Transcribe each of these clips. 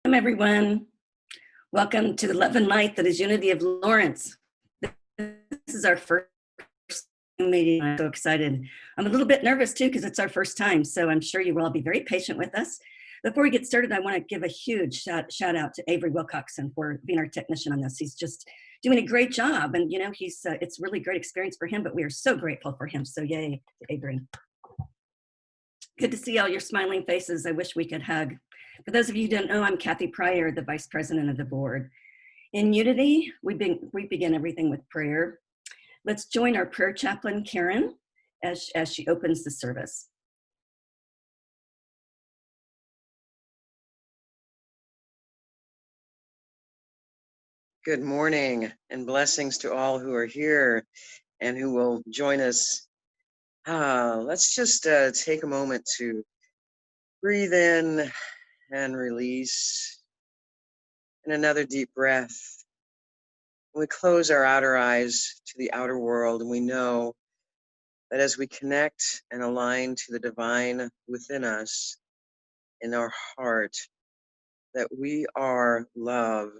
Welcome, everyone. Welcome to the Love and Light that is Unity of Lawrence. This is our first meeting. I'm so excited. I'm a little bit nervous too because it's our first time, so I'm sure you will all be very patient with us. Before we get started, I want to give a huge shout out to Avery Wilcoxon for being our technician on this. He's just doing a great job, and you know, it's really great experience for him, but we are so grateful for him. So yay to Avery. Good to see all your smiling faces. I wish we could hug. For those of you who don't know, I'm Jay Pryor, the Vice President of the Board. In Unity, we begin everything with prayer. Let's join our prayer chaplain, Karen, as she opens the service. Good morning and blessings to all who are here and who will join us. Let's just take a moment to breathe in and release, and another deep breath. We close our outer eyes to the outer world, and we know that as we connect and align to the divine within us, in our heart, that we are love.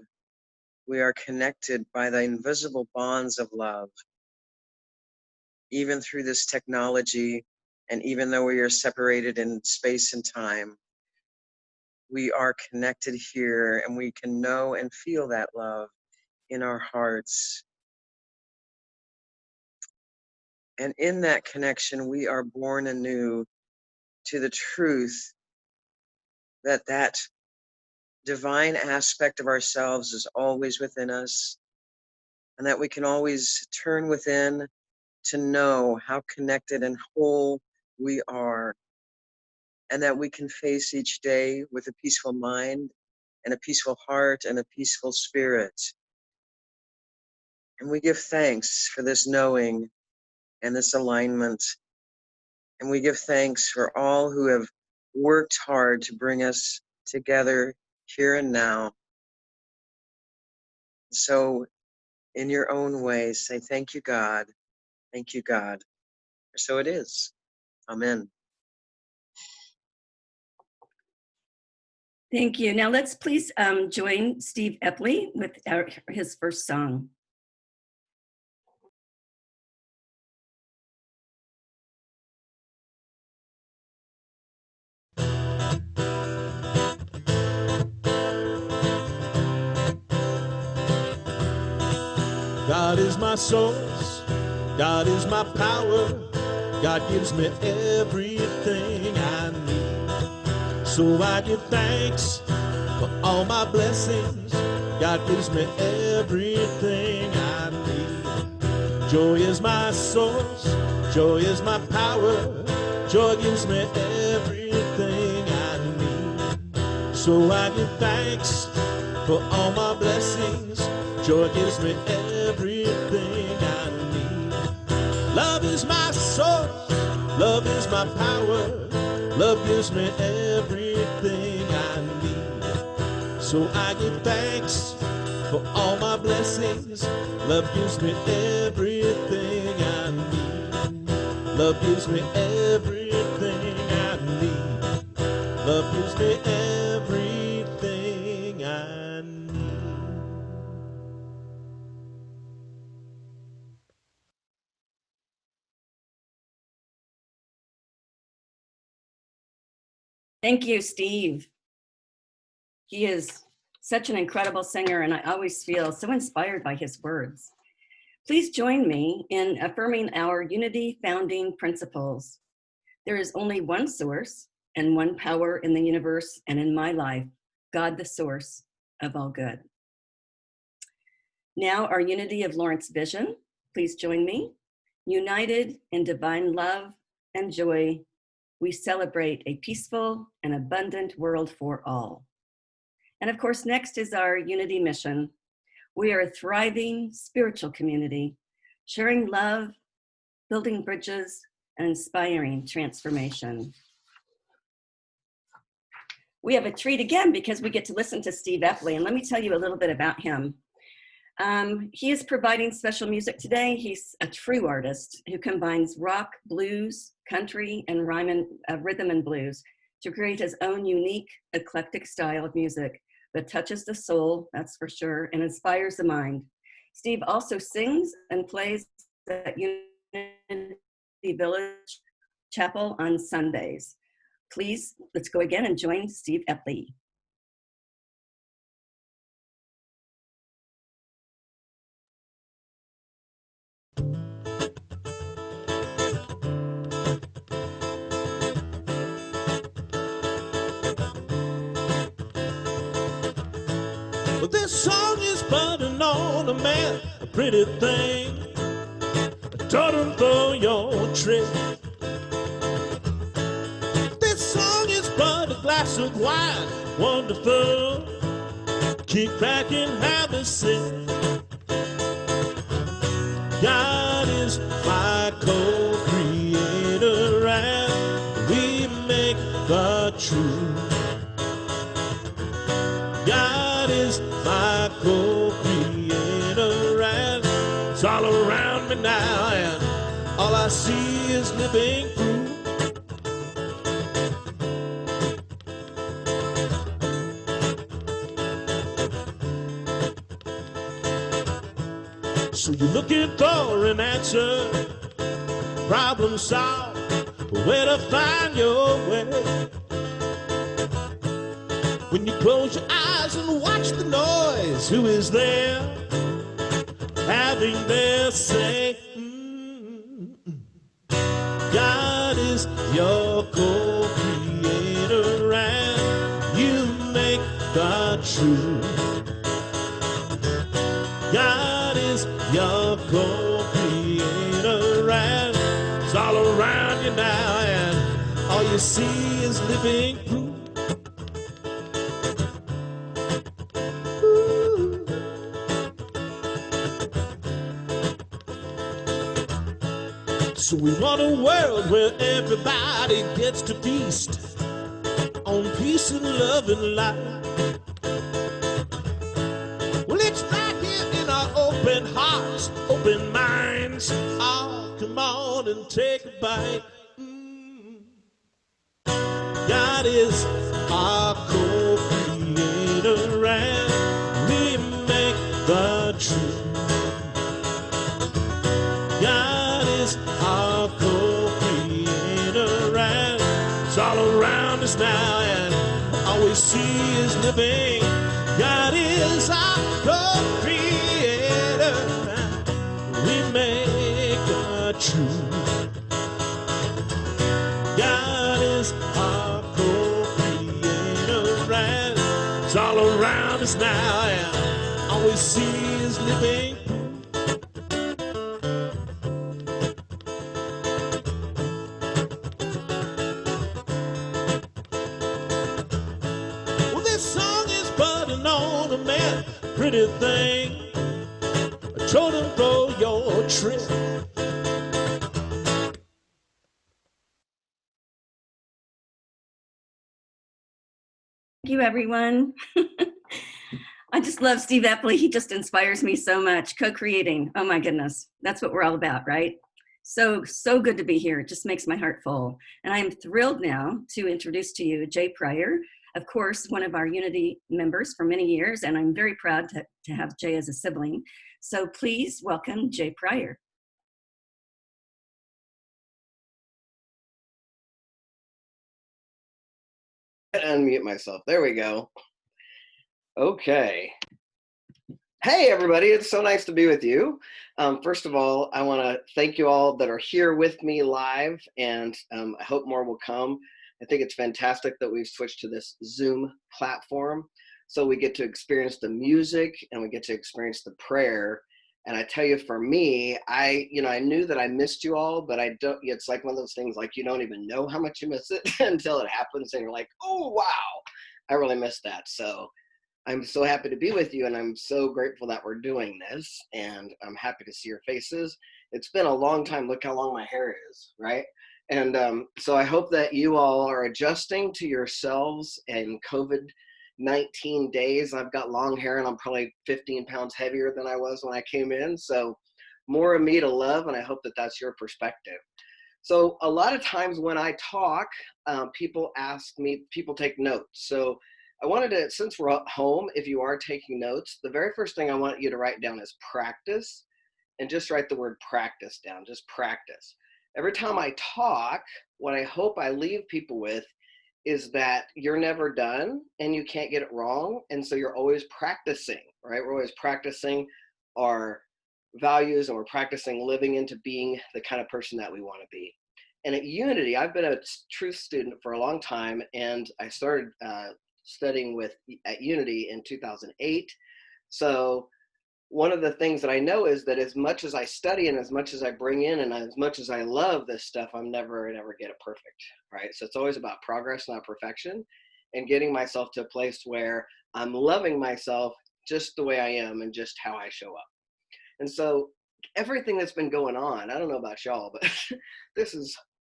We are connected by the invisible bonds of love. Even through this technology, and even though we are separated in space and time, we are connected here, and we can know and feel that love in our hearts. And in that connection, we are born anew to the truth that that divine aspect of ourselves is always within us, and that we can always turn within to know how connected and whole we are, and that we can face each day with a peaceful mind and a peaceful heart and a peaceful spirit. And we give thanks for this knowing and this alignment. And we give thanks for all who have worked hard to bring us together here and now. So in your own way, say, thank you, God. Thank you, God. So it is. Amen. Thank you. Now let's please join Steve Eppley with his first song. God is my source, God is my power, God gives me everything I need. So I give thanks for all my blessings, God gives me everything I need. Joy is my source, joy is my power, joy gives me everything I need. So I give thanks for all my blessings, joy gives me everything I need. Love is my source, love is my power, love gives me everything I need. So I give thanks for all my blessings, love gives me everything I need. Love gives me everything I need. Love gives me everything I need. Thank you, Steve. He is such an incredible singer, and I always feel so inspired by his words. Please join me in affirming our Unity founding principles. There is only one source and one power in the universe and in my life, God, the source of all good. Now, our Unity of Lawrence vision. Please join me. United in divine love and joy, we celebrate a peaceful and abundant world for all. And of course, next is our Unity mission. We are a thriving spiritual community, sharing love, building bridges, and inspiring transformation. We have a treat again because we get to listen to Steve Eppley, and let me tell you a little bit about him. He is providing special music today. He's a true artist who combines rock, blues, country, and rhythm and blues to create his own unique, eclectic style of music but touches the soul, that's for sure, and inspires the mind. Steve also sings and plays at Unity Village Chapel on Sundays. Please, let's go again and join Steve Eppley. Well, this song is putting on a man, a pretty thing. Don't throw your trick. This song is but a glass of wine, wonderful. Keep cracking, have a sip. God is my co-creator, and we make the truth. God is my co-creator, and it's all around me now, and all I see is living proof. So you're looking for an answer, problem solved, where to find your way. When you close your eyes and watch the noise, who is there having their say? God is your co-creator, and you make the truth. God is your co-creator, and it's all around you now, and all you see is living proof. So we want a world where everybody gets to feast on peace and love and light. Well, it's right here in our open hearts, open minds. Oh, come on and take a bite. God is our co-creator, and we make the truth. God is our co-creator, and it's all around us now, and all we see is living. God is our co-creator, and we make the truth. God is our co-creator, and it's all around us now, and all we see is living. Pretty thing, I told him throw your trick. Thank you, everyone. I just love Steve Eppley. He just inspires me so much. Co-creating, oh my goodness, that's what we're all about, right? So good to be here. It just makes my heart full. And I am thrilled now to introduce to you Jay Pryor, of course, one of our Unity members for many years, and I'm very proud to have Jay as a sibling. So please welcome Jay Pryor. Unmute myself. There we go. Okay. Hey, everybody. It's so nice to be with you. First of all, I want to thank you all that are here with me live, and I hope more will come. I think it's fantastic that we've switched to this Zoom platform, so we get to experience the music and we get to experience the prayer. And I tell you, for me, I knew that I missed you all, but I don't. It's like one of those things, like you don't even know how much you miss it until it happens, and you're like, oh wow, I really missed that. So I'm so happy to be with you, and I'm so grateful that we're doing this, and I'm happy to see your faces. It's been a long time. Look how long my hair is, right? And so I hope that you all are adjusting to yourselves in COVID-19 days. I've got long hair, and I'm probably 15 pounds heavier than I was when I came in. So more of me to love, and I hope that that's your perspective. So a lot of times when I talk, people ask me, people take notes. So I wanted to, since we're at home, if you are taking notes, the very first thing I want you to write down is practice, and just write the word practice down, just practice. Every time I talk, what I hope I leave people with is that you're never done and you can't get it wrong. And so you're always practicing, right? We're always practicing our values, and we're practicing living into being the kind of person that we want to be. And at Unity, I've been a truth student for a long time, and I started studying at Unity in 2008. So one of the things that I know is that as much as I study and as much as I bring in and as much as I love this stuff, I'm never going to ever get it perfect, right? So it's always about progress, not perfection, and getting myself to a place where I'm loving myself just the way I am and just how I show up. And so everything that's been going on, I don't know about y'all, but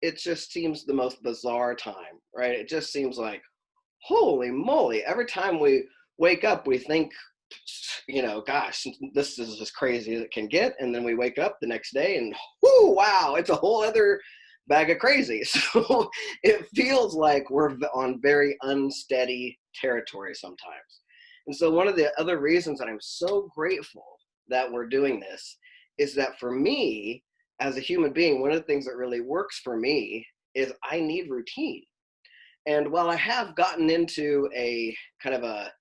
it just seems the most bizarre time, right? It just seems like, holy moly, every time we wake up, we think, gosh, this is as crazy as it can get. And then we wake up the next day and, whoo, wow, it's a whole other bag of crazy. So it feels like we're on very unsteady territory sometimes. And so one of the other reasons that I'm so grateful that we're doing this is that for me, as a human being, one of the things that really works for me is I need routine. And while I have gotten into a kind of a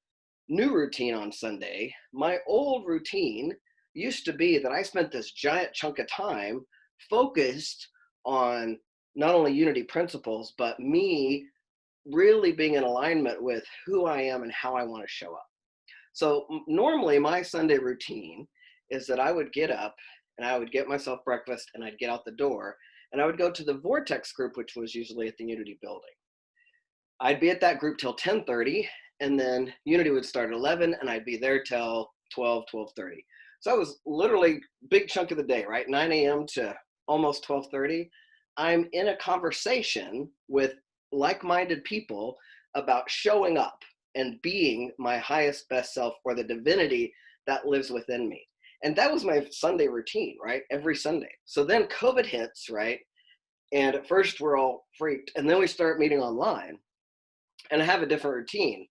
new routine on Sunday, my old routine used to be that I spent this giant chunk of time focused on not only Unity principles, but me really being in alignment with who I am and how I want to show up. So normally my Sunday routine is that I would get up and I would get myself breakfast and I'd get out the door and I would go to the Vortex group, which was usually at the Unity building. I'd be at that group till 10:30, and then Unity would start at 11 and I'd be there till 12:30. So that was literally a big chunk of the day, right? 9 a.m. to almost 12:30. I'm in a conversation with like-minded people about showing up and being my highest best self, or the divinity that lives within me. And that was my Sunday routine, right? Every Sunday. So then COVID hits, right? And at first we're all freaked, and then we start meeting online, and I have a different routine.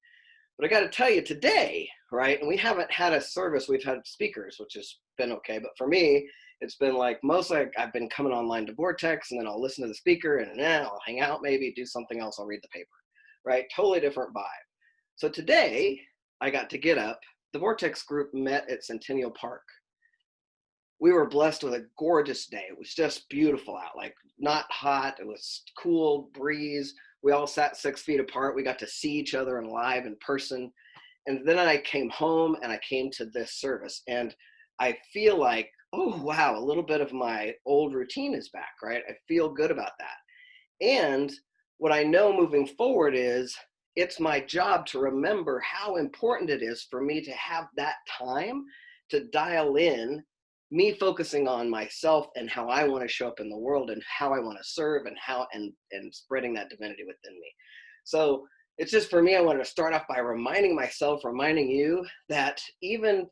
But I got to tell you today, right? And we haven't had a service, we've had speakers, which has been okay. But for me, it's been like mostly I've been coming online to Vortex, and then I'll listen to the speaker, and then I'll hang out, maybe do something else. I'll read the paper, right? Totally different vibe. So today I got to get up. The Vortex group met at Centennial Park. We were blessed with a gorgeous day. It was just beautiful out, like not hot. It was cool breeze. We all sat 6 feet apart. We got to see each other in live in person. And then I came home and I came to this service, and I feel like, oh, wow, a little bit of my old routine is back, right? I feel good about that. And what I know moving forward is it's my job to remember how important it is for me to have that time to dial in me focusing on myself and how I want to show up in the world and how I want to serve and how and spreading that divinity within me. So it's just, for me, I wanted to start off by reminding myself, reminding you that even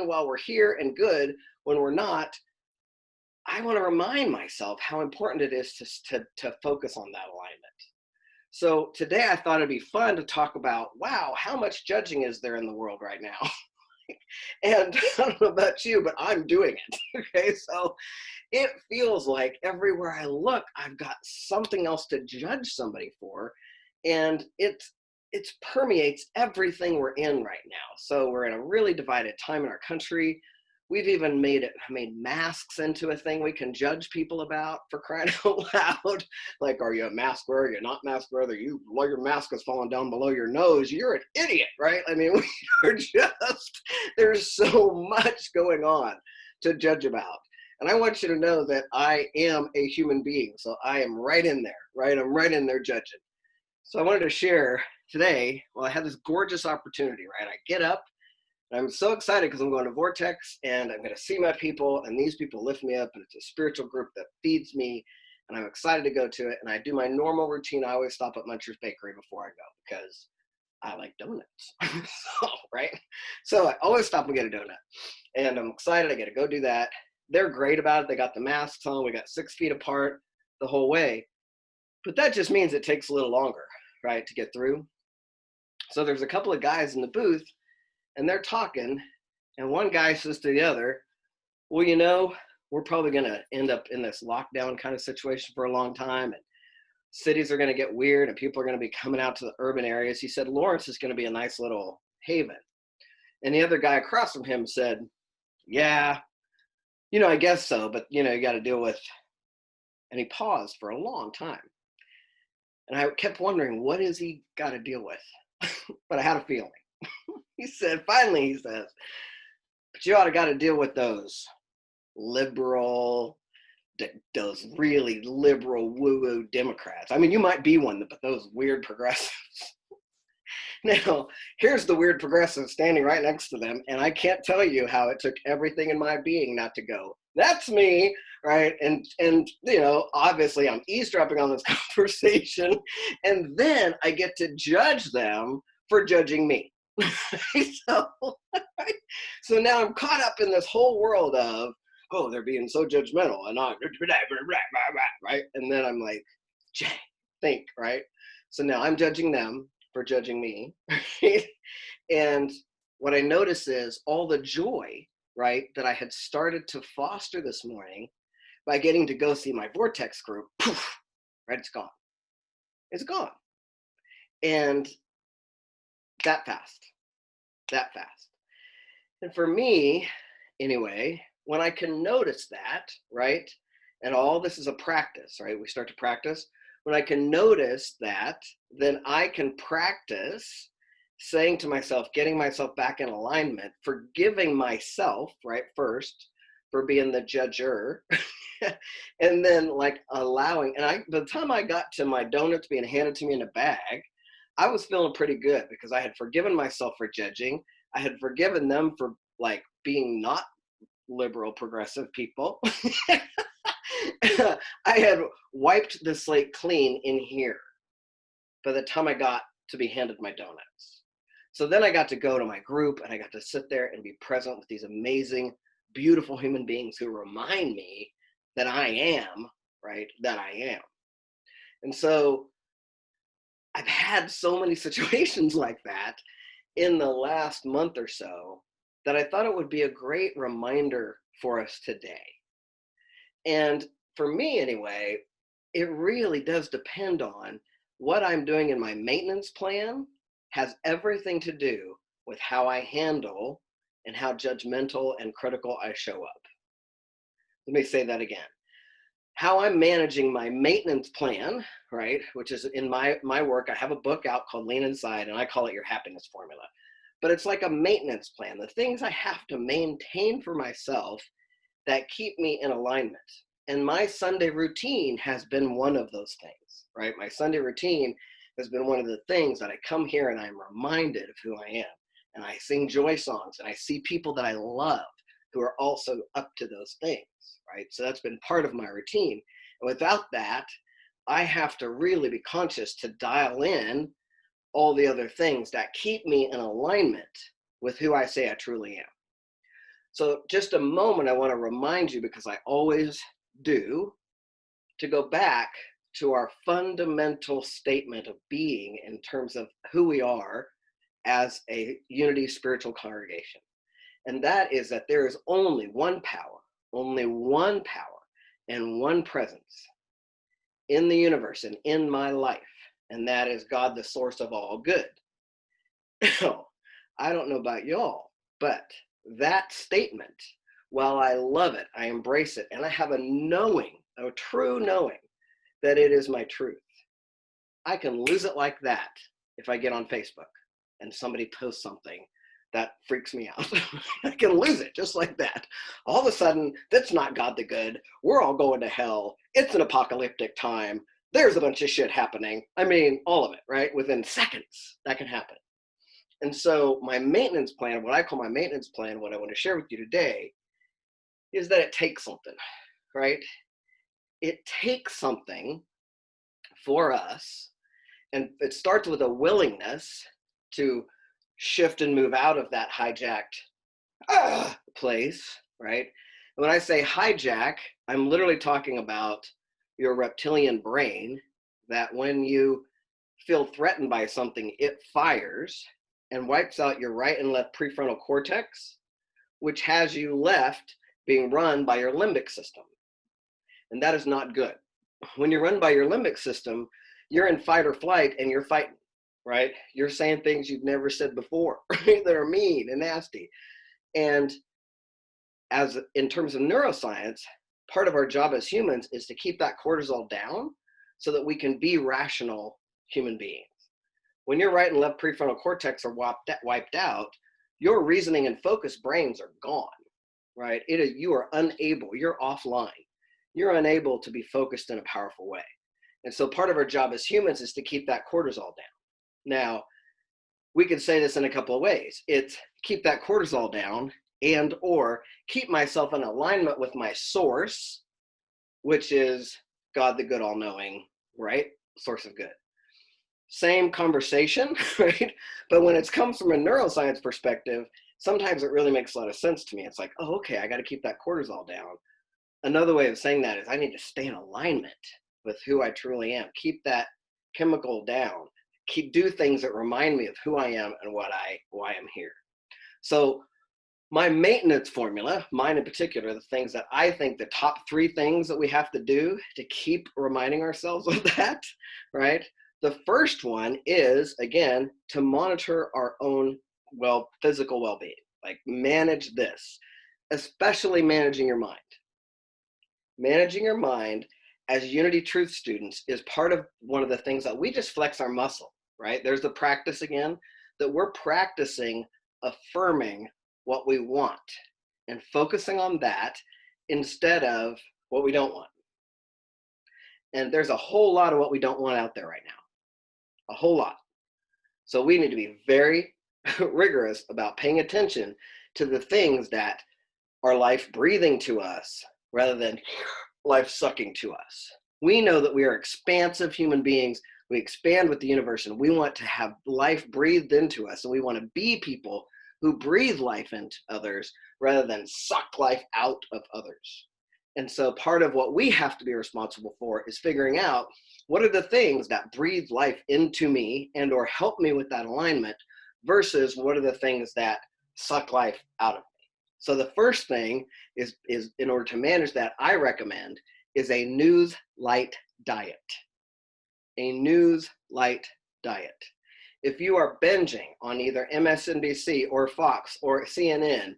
while we're here and good, when we're not, I want to remind myself how important it is to focus on that alignment. So today I thought it'd be fun to talk about, wow, how much judging is there in the world right now? And I don't know about you, but I'm doing it. Okay, so it feels like everywhere I look, I've got something else to judge somebody for, and it permeates everything we're in right now. So we're in a really divided time in our country. We've even made masks into a thing we can judge people about, for crying out loud. Like, are you a mask wearer? Are you not mask wearer? While your mask is falling down below your nose, you're an idiot, right? I mean, there's so much going on to judge about. And I want you to know that I am a human being. So I am right in there, right? I'm right in there judging. So I wanted to share today, well, I had this gorgeous opportunity, right? I get up. I'm so excited because I'm going to Vortex and I'm going to see my people, and these people lift me up, and it's a spiritual group that feeds me, and I'm excited to go to it. And I do my normal routine. I always stop at Muncher's Bakery before I go because I like donuts. Right? So I always stop and get a donut, and I'm excited. I get to go do that. They're great about it. They got the masks on. We got 6 feet apart the whole way, but that just means it takes a little longer, right, to get through. So there's a couple of guys in the booth and they're talking, and one guy says to the other, well, you know, we're probably going to end up in this lockdown kind of situation for a long time, and cities are going to get weird and people are going to be coming out to the urban areas. He said, Lawrence is going to be a nice little haven. And the other guy across from him said, yeah, you know, I guess so, but, you know, you got to deal with, and he paused for a long time. And I kept wondering, what is he got to deal with? But I had a feeling. He said, finally, he says, but you ought to got to deal with those liberal, those really liberal woo-woo Democrats. I mean, you might be one, but those weird progressives. Now, here's the weird progressive standing right next to them, and I can't tell you how it took everything in my being not to go, that's me, right? And you know, obviously I'm eavesdropping on this conversation, and then I get to judge them for judging me. So now I'm caught up in this whole world of, oh, they're being so judgmental, and I'm right? And then I'm like, Jay, think, right? So now I'm judging them for judging me. Right? And what I notice is all the joy, right, that I had started to foster this morning by getting to go see my Vortex group, poof, right, it's gone. It's gone. And that fast. And for me, anyway, when I can notice that, right, and all this is a practice, right, we start to practice. When I can notice that, then I can practice saying to myself, getting myself back in alignment, forgiving myself, right, first, for being the judger, and then like allowing, and by the time I got to my donuts being handed to me in a bag, I was feeling pretty good because I had forgiven myself for judging. I had forgiven them for like being not liberal progressive people. I had wiped the slate clean in here by the time I got to be handed my donuts. So then I got to go to my group and I got to sit there and be present with these amazing, beautiful human beings who remind me that I am, right, that I am. And so I've had so many situations like that in the last month or so that I thought it would be a great reminder for us today. And for me anyway, it really does depend on what I'm doing in my maintenance plan has everything to do with how I handle and how judgmental and critical I show up. Let me say that again. How I'm managing my maintenance plan, right, which is in my work, I have a book out called Lean Inside, and I call it your happiness formula. But it's like a maintenance plan, the things I have to maintain for myself that keep me in alignment. And my Sunday routine has been one of those things, right? My Sunday routine has been one of the things that I come here and I'm reminded of who I am. And I sing joy songs and I see people that I love who are also up to those things, right? So that's been part of my routine. And without that, I have to really be conscious to dial in all the other things that keep me in alignment with who I say I truly am. So just a moment, I want to remind you, because I always do, to go back to our fundamental statement of being in terms of who we are as a unity spiritual congregation. And that is that there is only one power, and one presence in the universe and in my life. And that is God, the source of all good. Now, I don't know about y'all, but that statement, while I love it, I embrace it, and I have a knowing, a true knowing that it is my truth, I can lose it like that if I get on Facebook and somebody posts something that freaks me out. I can lose it just like that. All of a sudden, that's not God the good. We're all going to hell. It's an apocalyptic time. There's a bunch of shit happening. I mean, all of it, right? Within seconds, that can happen. And so my maintenance plan, what I call my maintenance plan, what I want to share with you today, is that it takes something, right? It takes something for us, and it starts with a willingness to shift and move out of that hijacked place, right? And when I say hijack, I'm literally talking about your reptilian brain, that when you feel threatened by something, it fires and wipes out your right and left prefrontal cortex, which has you left being run by your limbic system. And that is not good. When you're run by your limbic system, you're in fight or flight and you're fighting, right? You're saying things you've never said before, right? That are mean and nasty. And as in terms of neuroscience, part of our job as humans is to keep that cortisol down so that we can be rational human beings. When your right and left prefrontal cortex are wiped out, your reasoning and focus brains are gone, right? You are unable, you're offline. You're unable to be focused in a powerful way. And so part of our job as humans is to keep that cortisol down. Now, we could say this in a couple of ways. It's keep that cortisol down and or keep myself in alignment with my source, which is God, the good, all-knowing, right? Source of good. Same conversation, right? But when it comes from a neuroscience perspective, sometimes it really makes a lot of sense to me. It's like, oh, okay, I got to keep that cortisol down. Another way of saying that is I need to stay in alignment with who I truly am. Keep that chemical down. Do things that remind me of who I am and why I'm here. So my maintenance formula, mine in particular, the things that I think the top 3 things that we have to do to keep reminding ourselves of that, right? The first one is, again, to monitor our own physical well-being, like manage this, especially managing your mind. Managing your mind as Unity Truth students is part of one of the things that we just flex our muscle, right? There's the practice again, that we're practicing affirming what we want and focusing on that instead of what we don't want. And there's a whole lot of what we don't want out there right now, a whole lot. So we need to be very rigorous about paying attention to the things that are life breathing to us rather than life sucking to us. We know that we are expansive human beings. We expand with the universe and we want to have life breathed into us. And we want to be people who breathe life into others rather than suck life out of others. And so part of what we have to be responsible for is figuring out what are the things that breathe life into me and or help me with that alignment versus what are the things that suck life out of me. So the first thing is in order to manage that, I recommend is a news light diet. A news light diet. If you are binging on either MSNBC or Fox or CNN,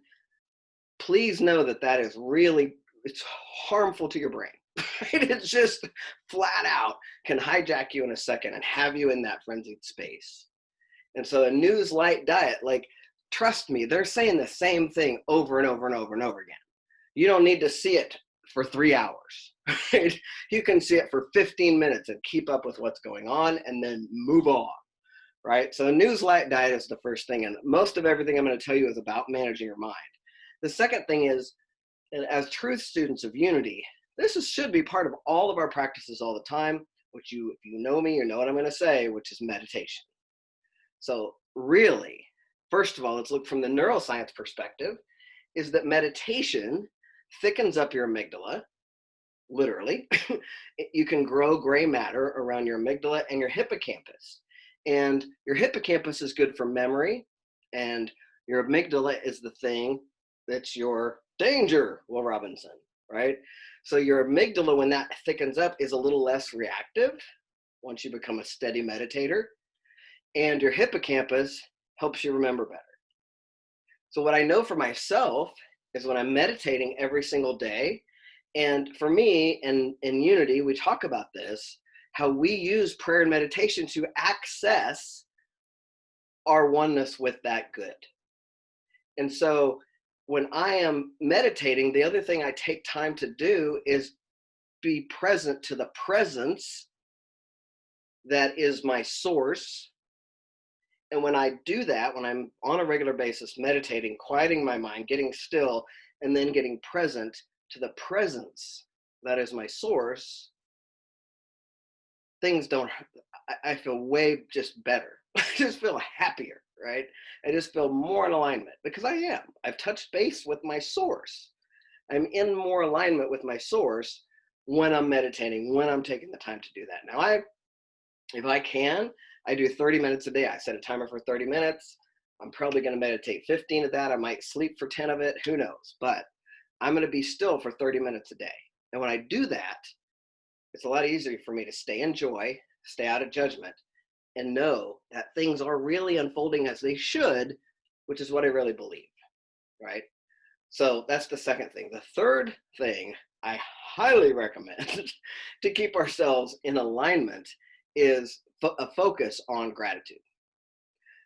please know that that is really, it's harmful to your brain. It's just flat out can hijack you in a second and have you in that frenzied space. And so a news light diet, like, trust me, they're saying the same thing over and over and over and over again. You don't need to see it for 3 hours. Right? You can see it for 15 minutes and keep up with what's going on and then move on. Right? So a news light diet is the first thing. And most of everything I'm going to tell you is about managing your mind. The second thing is, and as truth students of Unity, this should be part of all of our practices all the time, which if you know me, you know what I'm going to say, which is meditation. So really, first of all, let's look from the neuroscience perspective, is that meditation thickens up your amygdala, literally. You can grow gray matter around your amygdala and your hippocampus. And your hippocampus is good for memory, and your amygdala is the thing that's your danger, Will Robinson, right? So your amygdala, when that thickens up, is a little less reactive once you become a steady meditator. And your hippocampus helps you remember better. So what I know for myself is when I'm meditating every single day, and for me in Unity, we talk about this, how we use prayer and meditation to access our oneness with that good. And so when I am meditating, the other thing I take time to do is be present to the presence that is my source. And when I do that, when I'm on a regular basis meditating, quieting my mind, getting still, and then getting present to the presence that is my source, things don't, I feel way just better. I just feel happier, right? I just feel more in alignment because I am. I've touched base with my source. I'm in more alignment with my source when I'm meditating, when I'm taking the time to do that. Now, if I can, I do 30 minutes a day. I set a timer for 30 minutes. I'm probably going to meditate 15 of that. I might sleep for 10 of it. Who knows? But I'm going to be still for 30 minutes a day. And when I do that, it's a lot easier for me to stay in joy, stay out of judgment, and know that things are really unfolding as they should, which is what I really believe, right? So that's the second thing. The third thing I highly recommend to keep ourselves in alignment is a focus on gratitude.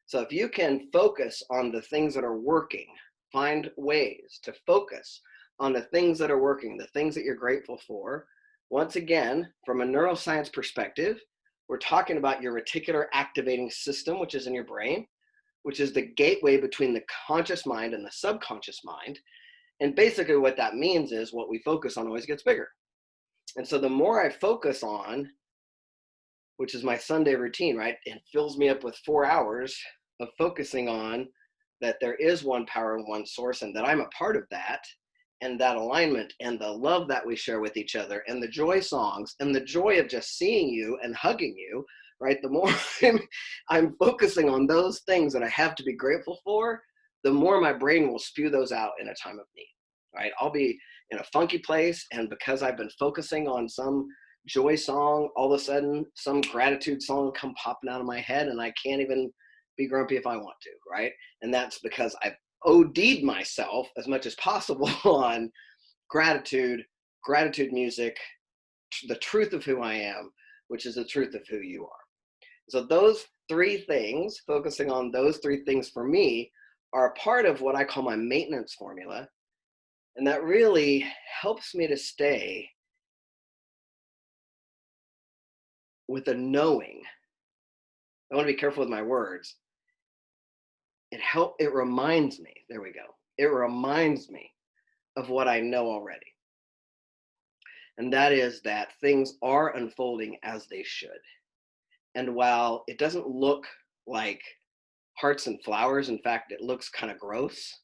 So if you can focus on the things that are working, find ways to focus on the things that are working, the things that you're grateful for. Once again, from a neuroscience perspective, we're talking about your reticular activating system, which is in your brain, which is the gateway between the conscious mind and the subconscious mind. And basically what that means is what we focus on always gets bigger. And so the more I focus on, which is my Sunday routine, right? It fills me up with 4 hours of focusing on that there is one power and one source, and that I'm a part of that, and that alignment and the love that we share with each other, and the joy songs, and the joy of just seeing you and hugging you, right? The more I'm focusing on those things that I have to be grateful for, the more my brain will spew those out in a time of need, right? I'll be in a funky place, and because I've been focusing on some joy song, all of a sudden some gratitude song will come popping out of my head, and I can't even be grumpy if I want to, right? And that's because I've OD'd myself as much as possible on gratitude music, the truth of who I am, which is the truth of who you are. So those three things, focusing on those three things for me, are a part of what I call my maintenance formula. And that really helps me to stay with a knowing. I want to be careful with my words. It reminds me, there we go. It reminds me of what I know already. And that is that things are unfolding as they should. And while it doesn't look like hearts and flowers, in fact, it looks kind of gross,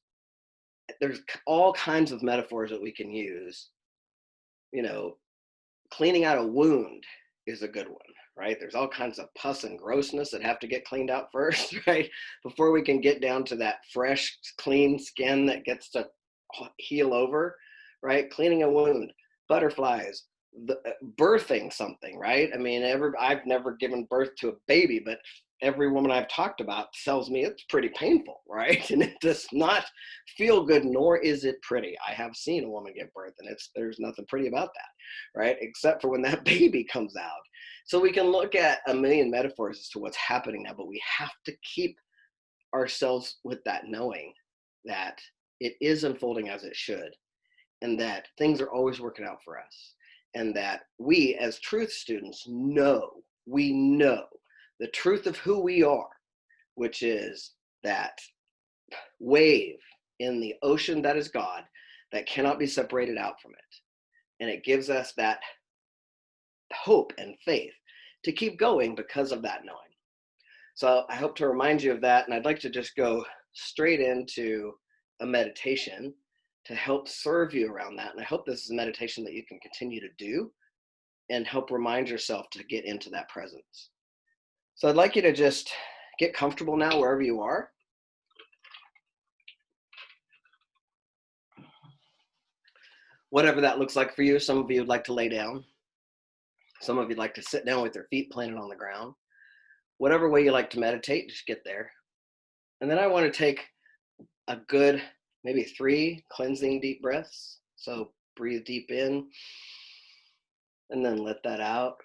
there's all kinds of metaphors that we can use. You know, cleaning out a wound is a good one, right? There's all kinds of pus and grossness that have to get cleaned out first, right? Before we can get down to that fresh, clean skin that gets to heal over, right? Cleaning a wound, butterflies, birthing something, right? I mean, I've never given birth to a baby, but every woman I've talked about tells me it's pretty painful, right? And it does not feel good, nor is it pretty. I have seen a woman give birth, and there's nothing pretty about that, right? Except for when that baby comes out. So we can look at a million metaphors as to what's happening now, but we have to keep ourselves with that knowing that it is unfolding as it should, and that things are always working out for us. And that we as truth students we know the truth of who we are, which is that wave in the ocean that is God that cannot be separated out from it. And it gives us that hope and faith to keep going because of that knowing. So I hope to remind you of that. And I'd like to just go straight into a meditation to help serve you around that. And I hope this is a meditation that you can continue to do and help remind yourself to get into that presence. So I'd like you to just get comfortable now wherever you are. Whatever that looks like for you. Some of you would like to lay down. Some of you'd like to sit down with your feet planted on the ground. Whatever way you like to meditate, just get there. And then I want to take a good, maybe 3 cleansing deep breaths. So breathe deep in and then let that out.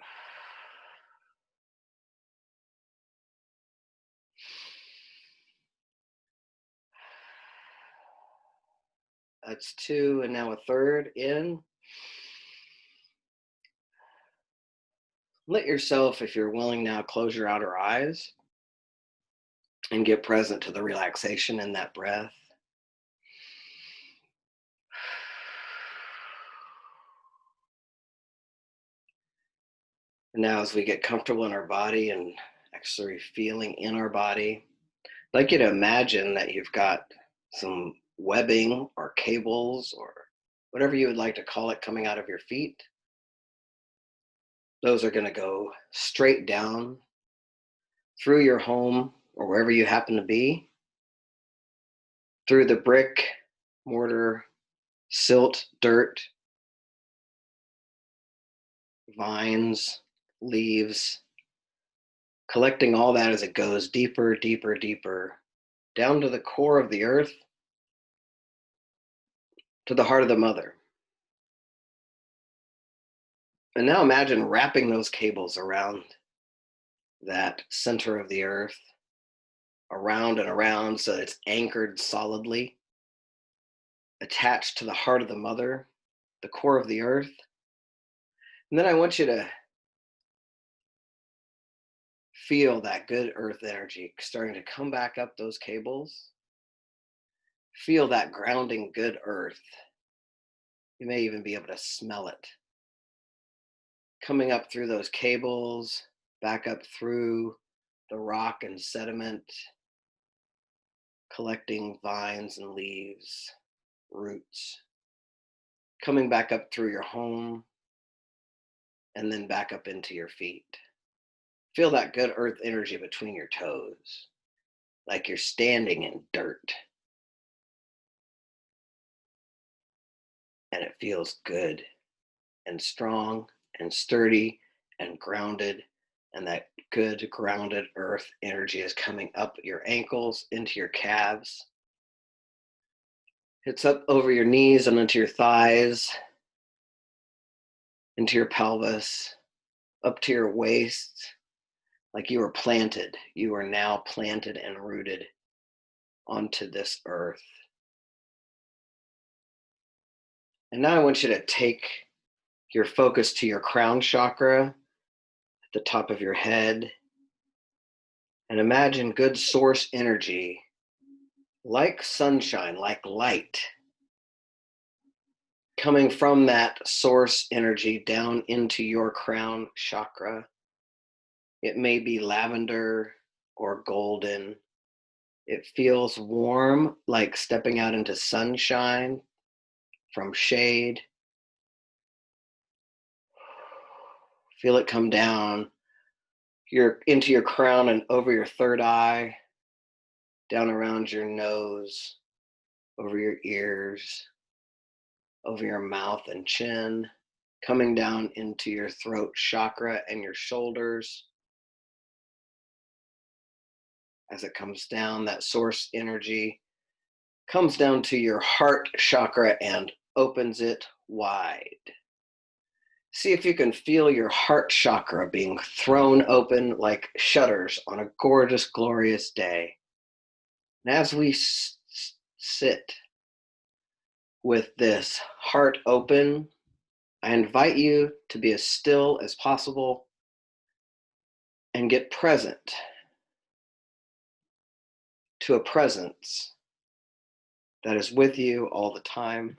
That's 2, and now a third in. Let yourself, if you're willing now, close your outer eyes and get present to the relaxation in that breath. And now as we get comfortable in our body and actually feeling in our body, I'd like you to imagine that you've got some webbing or cables or whatever you would like to call it coming out of your feet. Those are going to go straight down through your home or wherever you happen to be, through the brick, mortar, silt, dirt, vines, leaves, collecting all that as it goes deeper, deeper, deeper, down to the core of the earth, to the heart of the mother. And now imagine wrapping those cables around that center of the earth, around and around, so that it's anchored solidly, attached to the heart of the mother, the core of the earth. And then I want you to feel that good earth energy starting to come back up those cables. Feel that grounding good earth. You may even be able to smell it. Coming up through those cables, back up through the rock and sediment, collecting vines and leaves, roots, coming back up through your home, and then back up into your feet. Feel that good earth energy between your toes, like you're standing in dirt. And it feels good and strong and sturdy and grounded. And that good grounded earth energy is coming up your ankles, into your calves. It's up over your knees and into your thighs, into your pelvis, up to your waist, like you were planted. You are now planted and rooted onto this earth. And now I want you to take your focus to your crown chakra at the top of your head, and imagine good source energy, like sunshine, like light, coming from that source energy down into your crown chakra. It may be lavender or golden. It feels warm, like stepping out into sunshine from shade. Feel it come down into your crown and over your third eye, down around your nose, over your ears, over your mouth and chin, coming down into your throat chakra and your shoulders. As it comes down, that source energy comes down to your heart chakra and opens it wide. See if you can feel your heart chakra being thrown open like shutters on a gorgeous, glorious day. And as we sit with this heart open, I invite you to be as still as possible and get present to a presence that is with you all the time.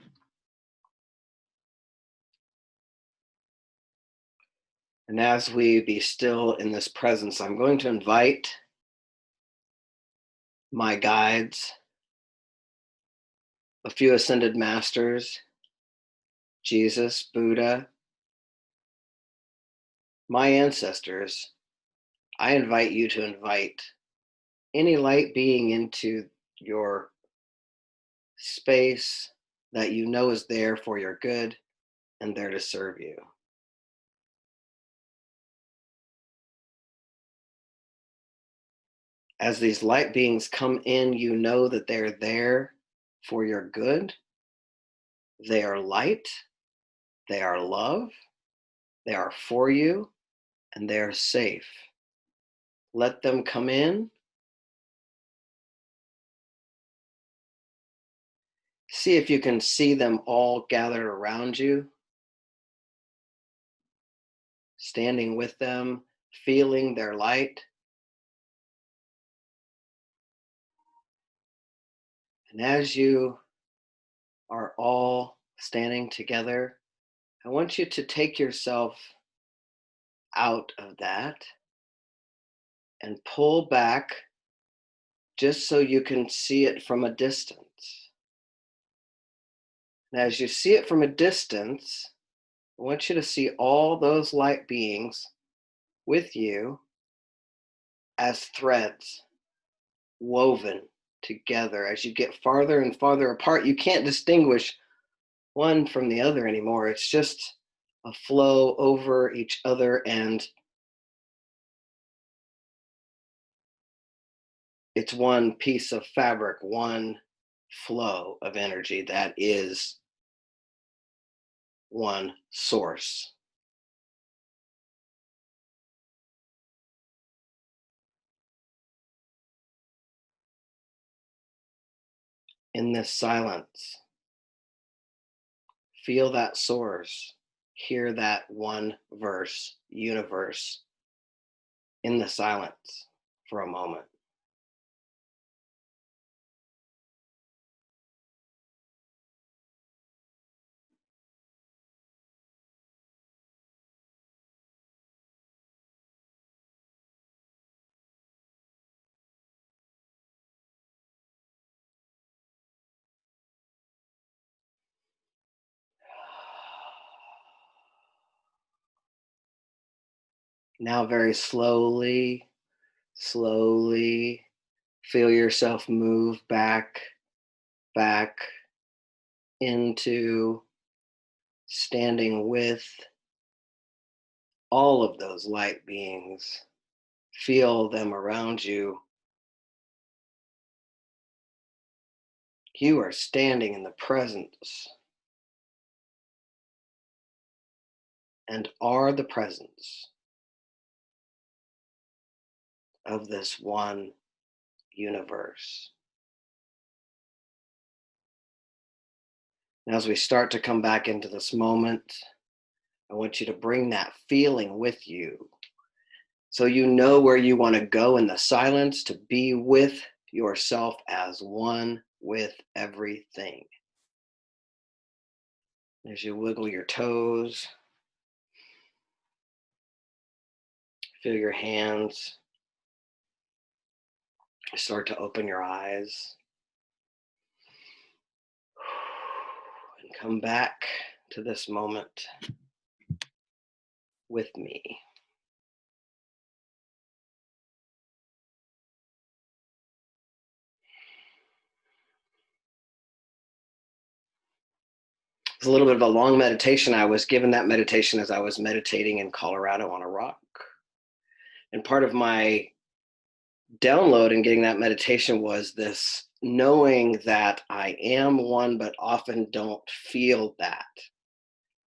And as we be still in this presence, I'm going to invite my guides, a few ascended masters, Jesus, Buddha, my ancestors. I invite you to invite any light being into your space that you know is there for your good and there to serve you. As these light beings come in, you know that they're there for your good. They are light, they are love, they are for you, and they are safe. Let them come in. See if you can see them all gathered around you, standing with them, feeling their light. And as you are all standing together, I want you to take yourself out of that and pull back just so you can see it from a distance. And as you see it from a distance, I want you to see all those light beings with you as threads woven together. As you get farther and farther apart, you can't distinguish one from the other anymore. It's just a flow over each other, and it's one piece of fabric, one flow of energy that is one source. In this silence, feel that source, hear that one verse, universe, in the silence for a moment. Now very slowly feel yourself move back into standing with all of those light beings. Feel them around you. You are standing in the presence and are the presence of this one universe. And as we start to come back into this moment, I want you to bring that feeling with you so you know where you want to go in the silence, to be with yourself as one with everything. As you wiggle your toes, feel your hands, start to open your eyes, and come back to this moment with me. It's a little bit of a long meditation. I was given that meditation as I was meditating in Colorado on a rock. And part of my download in getting that meditation was this knowing that I am one, but often don't feel that.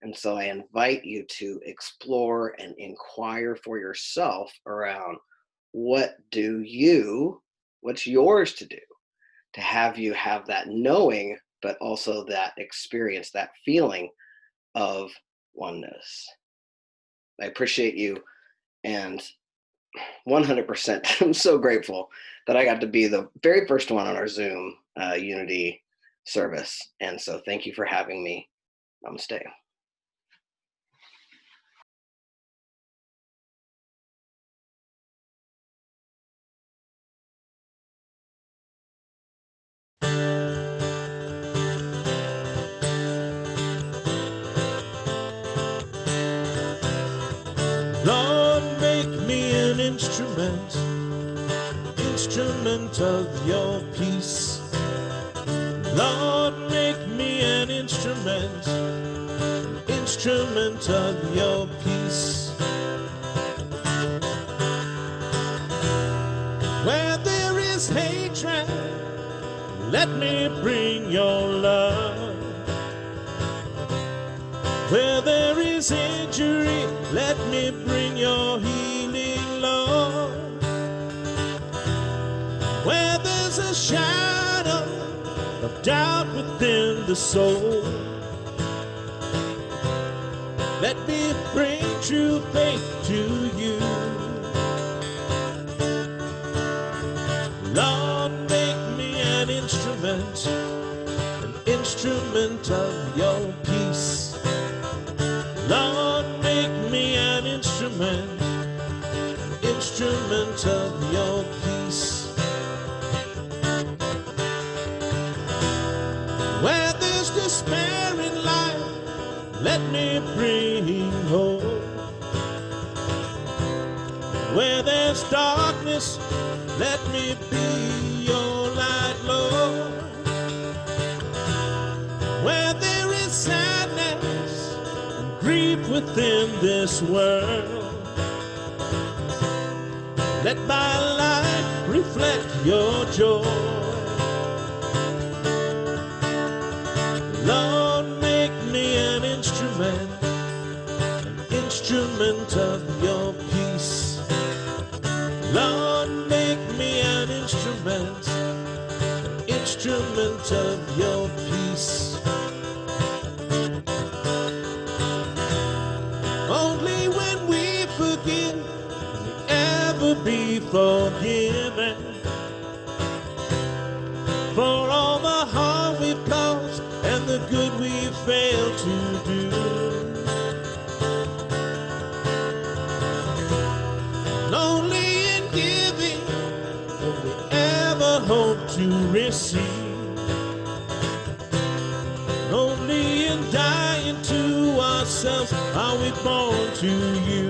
And so I invite you to explore and inquire for yourself around what's yours to do to have you have that knowing, but also that experience, that feeling of oneness. I appreciate you, and 100%, I'm so grateful that I got to be the very first one on our Zoom Unity service. And so thank you for having me. Namaste. Lord, make me an instrument of your peace. Lord, make me an instrument of your peace. Where there is hatred, let me bring your love. Where there is injury, let me bring your healing, Lord. Where there's a shadow of doubt within the soul, let me bring true faith to you. Lord, make me an instrument of your peace. Lord, make me an instrument of your peace. Where there's despair in life, let me bring hope. Where there's darkness, darkness, let me be your light, Lord. Where there is sadness and grief within this world, let my life reflect your joy. Lord, make me an instrument of your peace. Lord, make me an instrument of your peace. Only when we forgive can we ever be forgiven for all the harm we've caused and the good we've failed to do. Hope to receive. Only in dying to ourselves are we born to you.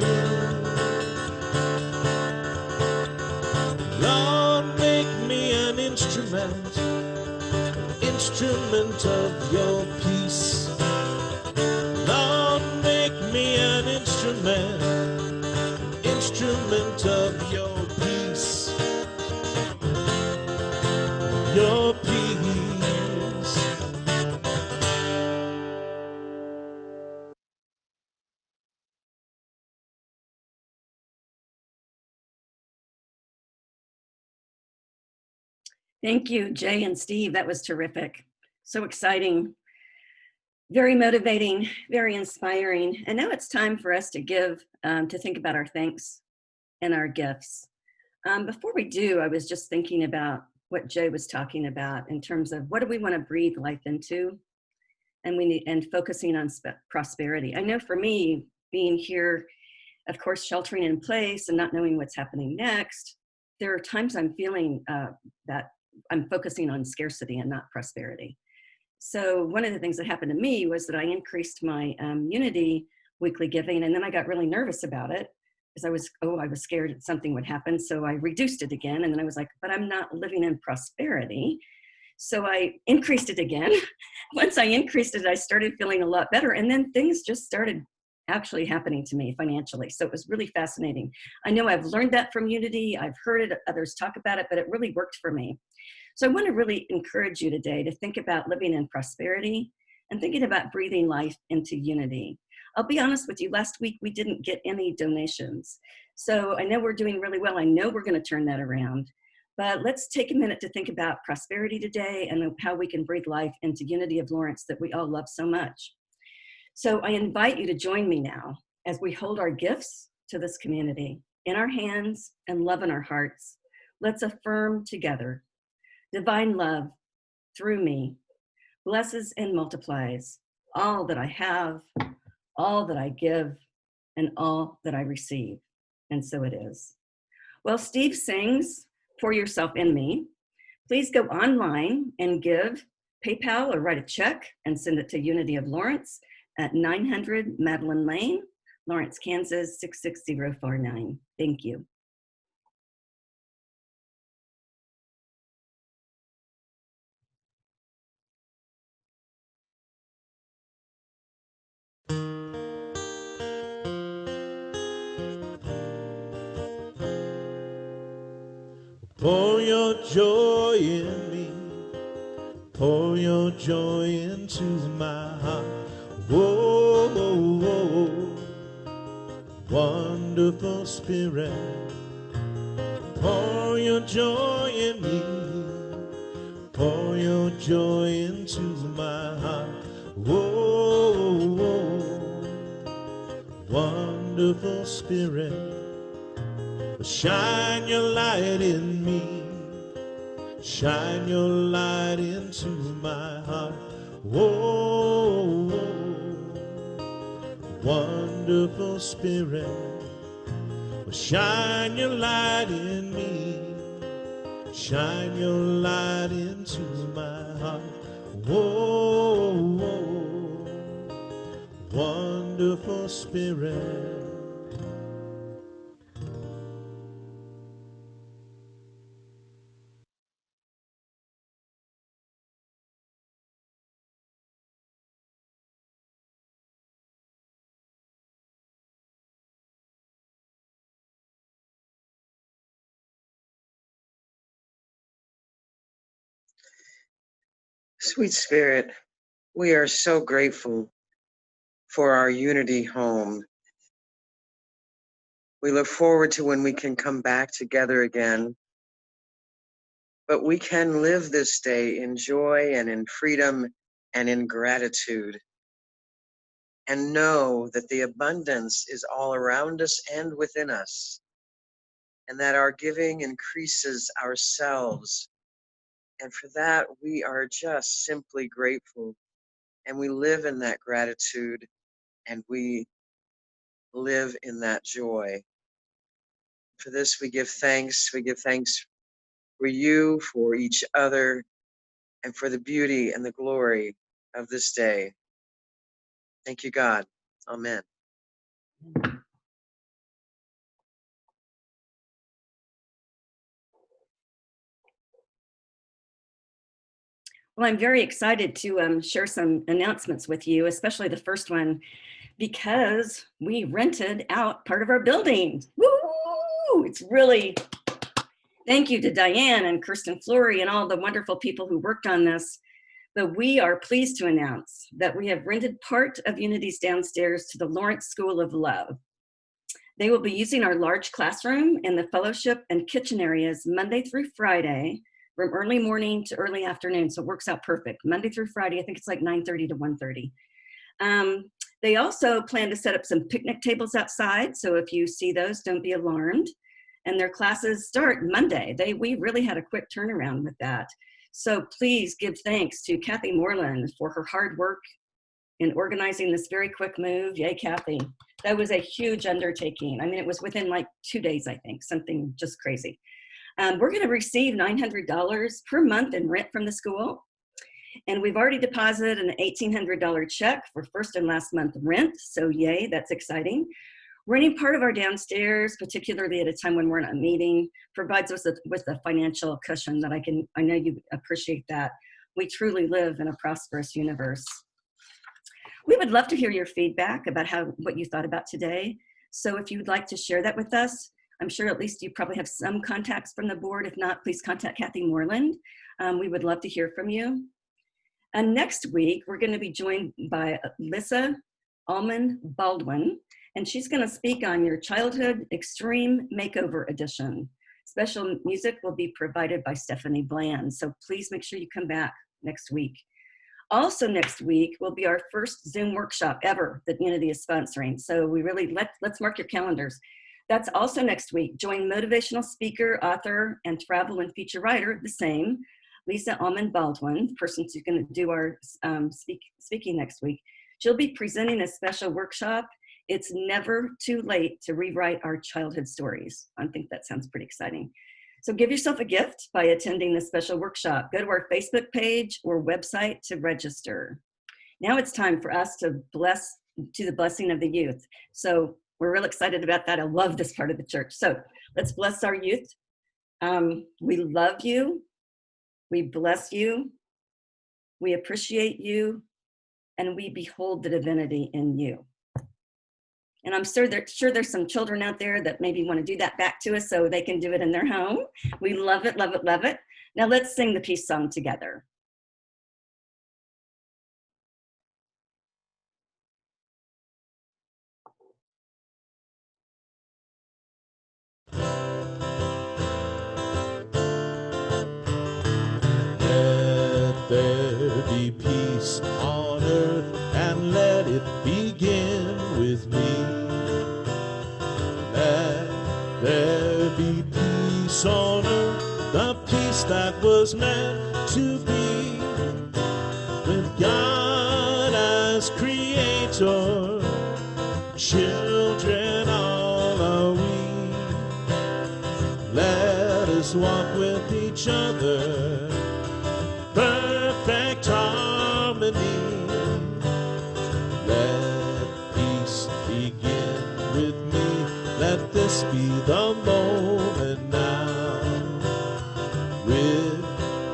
Lord, make me an instrument of your peace. Lord, make me an instrument of your peace. Your peace. Thank you, Jay and Steve. That was terrific. So exciting, very motivating, very inspiring. And now it's time for us to to think about our thanks and our gifts. Before we do, I was just thinking about what Jay was talking about in terms of what do we want to breathe life into, and focusing on prosperity. I know for me, being here, of course, sheltering in place and not knowing what's happening next, there are times I'm feeling that I'm focusing on scarcity and not prosperity. So one of the things that happened to me was that I increased my Unity weekly giving, and then I got really nervous about it because I was scared that something would happen. So I reduced it again, and then I was like, but I'm not living in prosperity. So I increased it again. Once I increased it, I started feeling a lot better, and then things just started actually happening to me financially. So it was really fascinating. I know I've learned that from Unity. I've heard it, others talk about it, but it really worked for me. So I want to really encourage you today to think about living in prosperity and thinking about breathing life into Unity. I'll be honest with you, last week we didn't get any donations. So I know we're doing really well. I know we're going to turn that around. But let's take a minute to think about prosperity today and how we can breathe life into Unity of Lawrence that we all love so much. So I invite you to join me now as we hold our gifts to this community in our hands and love in our hearts. Let's affirm together. Divine love through me blesses and multiplies all that I have, all that I give, and all that I receive. And so it is. Well, Steve sings For Yourself in Me. Please go online and give PayPal or write a check and send it to Unity of Lawrence at 900 Madeline Lane, Lawrence, Kansas 66049. Thank you. Pour your joy in me, pour your joy into my heart. Whoa, whoa, whoa. Wonderful Spirit, pour your joy in me, pour your joy into my heart. Whoa, whoa. Wonderful Spirit, shine your light in me, shine your light into my heart. Whoa, wonderful Spirit, shine your light in me, shine your light into my heart. Whoa, wonderful Spirit. Sweet Spirit, we are so grateful for our unity home. We look forward to when we can come back together again, but we can live this day in joy and in freedom and in gratitude, and know that the abundance is all around us and within us, and that our giving increases ourselves. And for that, we are just simply grateful. And we live in that gratitude, and we live in that joy. For this, we give thanks. We give thanks for you, for each other, and for the beauty and the glory of this day. Thank you, God. Amen. Well, I'm very excited to share some announcements with you, especially the first one, because we rented out part of our building. Woo! It's really, thank you to Diane and Kirsten Flory and all the wonderful people who worked on this. But we are pleased to announce that we have rented part of Unity's downstairs to the Lawrence School of Love. They will be using our large classroom and the fellowship and kitchen areas Monday through Friday from early morning to early afternoon. So it works out perfect. Monday through Friday, I think it's like 9:30 to 1:30. They also plan to set up some picnic tables outside. So if you see those, don't be alarmed. And their classes start Monday. We really had a quick turnaround with that. So please give thanks to Kathy Moreland for her hard work in organizing this very quick move. Yay, Kathy. That was a huge undertaking. I mean, it was within like 2 days, I think, something just crazy. We're gonna receive $900 per month in rent from the school. And we've already deposited an $1,800 check for first and last month rent. So yay, that's exciting. Renting part of our downstairs, particularly at a time when we're not meeting, provides us with a financial cushion that I know you appreciate that. We truly live in a prosperous universe. We would love to hear your feedback about what you thought about today. So if you'd like to share that with us, I'm sure at least you probably have some contacts from the board. If not, please contact Kathy Moreland. We would love to hear from you. And next week, we're going to be joined by Lisa Almond Baldwin, and she's going to speak on your Childhood Extreme Makeover Edition. Special music will be provided by Stephanie Bland, so please make sure you come back next week. Also next week will be our first Zoom workshop ever that Unity is sponsoring, so we really, let's mark your calendars. That's also next week. Join motivational speaker, author, and travel and feature writer, the same, Lisa Almond Baldwin, the person who's going to do our speaking next week. She'll be presenting a special workshop. It's never too late to rewrite our childhood stories. I think that sounds pretty exciting. So give yourself a gift by attending this special workshop. Go to our Facebook page or website to register. Now it's time for us to bless to the blessing of the youth. So we're real excited about that. I love this part of the church. So let's bless our youth. We love you. We bless you. We appreciate you. And we behold the divinity in you. And I'm sure there's some children out there that maybe want to do that back to us so they can do it in their home. We love it, love it, love it. Now let's sing the peace song together. Let there be peace on earth and let it begin with me. Let there be peace on earth, the peace that was meant to be. With God as creator, children all are we. Let us walk with each other, perfect harmony. Let peace begin with me. Let this be the moment now. With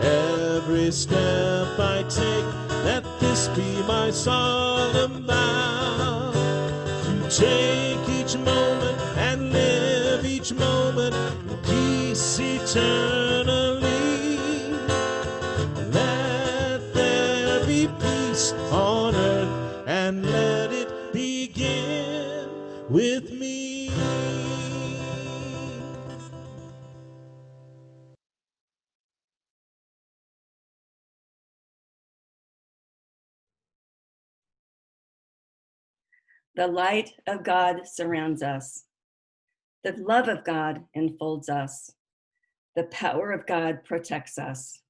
every step I take, let this be my solemn vow. To take each moment and live each moment in peace eternally. Let there peace on earth, and let it begin with me. The light of God surrounds us. The love of God enfolds us. The power of God protects us.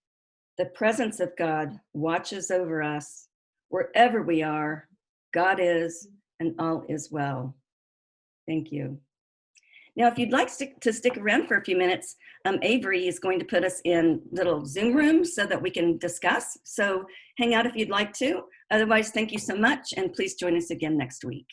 The presence of God watches over us. Wherever we are, God is, and all is well. Thank you. Now, if you'd like to stick around for a few minutes, Avery is going to put us in little Zoom rooms so that we can discuss. So hang out if you'd like to. Otherwise, thank you so much, and please join us again next week.